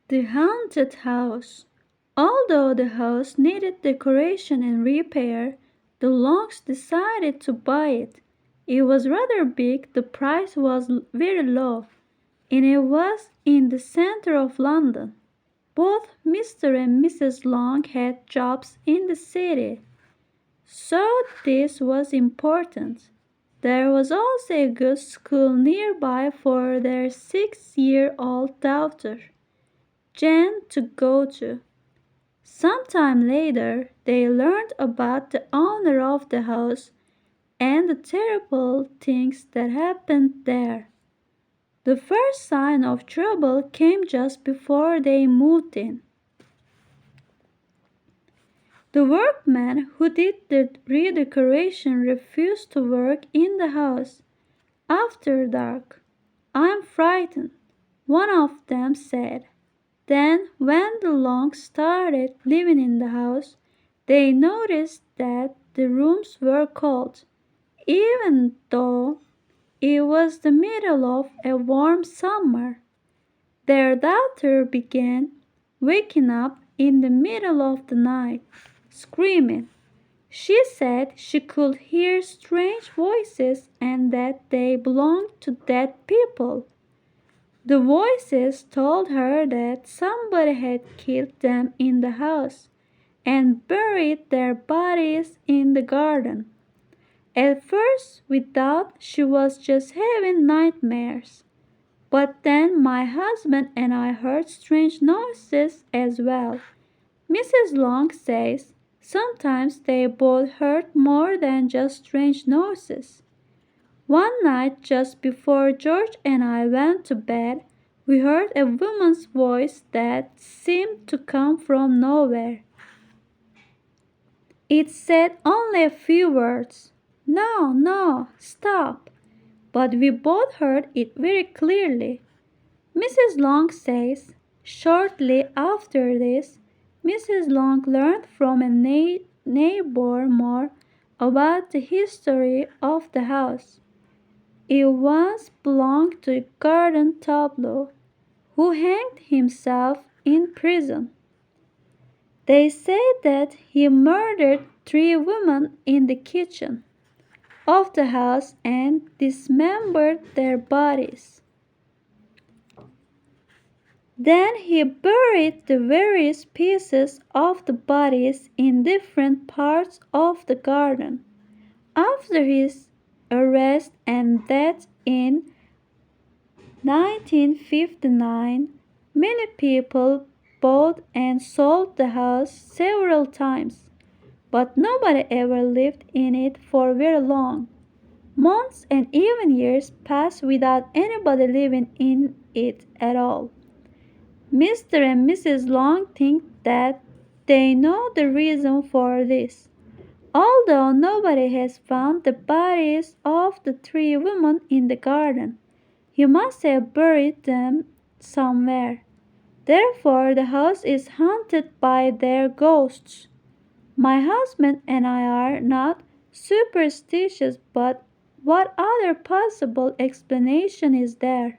The Haunted House. Although the house needed decoration and repair, the Longs decided to buy it. It was rather big, the price was very low, and it was in the center of London. Both Mr. and Mrs. Long had jobs in the city, so this was important. There was also a good school nearby for their 6-year-old daughter, Jen, to go to. Sometime later, they learned about the owner of the house and the terrible things that happened there. The first sign of trouble came just before they moved in. The workmen who did the redecoration refused to work in the house after dark. "I'm frightened," one of them said. Then, when the Longs started living in the house, they noticed that the rooms were cold, even though it was the middle of a warm summer. Their daughter began waking up in the middle of the night, screaming. She said she could hear strange voices and that they belonged to dead people. The voices told her that somebody had killed them in the house and buried their bodies in the garden. At first we thought she was just having nightmares, but then my husband and I heard strange noises as well. Mrs. Long says sometimes they both heard more than just strange noises. One night, just before George and I went to bed, we heard a woman's voice that seemed to come from nowhere. It said only a few words. "No, no, stop." But we both heard it very clearly. Mrs. Long says, shortly after this, Mrs. Long learned from a neighbor more about the history of the house. It once belonged to Gordon Tableau, who hanged himself in prison. They say that he murdered 3 women in the kitchen of the house and dismembered their bodies. Then he buried the various pieces of the bodies in different parts of the garden. After his arrest and death in 1959, many people bought and sold the house several times, but nobody ever lived in it for very long. Months and even years passed without anybody living in it at all. Mr. and Mrs. Long think that they know the reason for this, although nobody has found the bodies of the 3 women in the garden. He must have buried them somewhere. Therefore, the house is haunted by their ghosts. My husband and I are not superstitious, but what other possible explanation is there?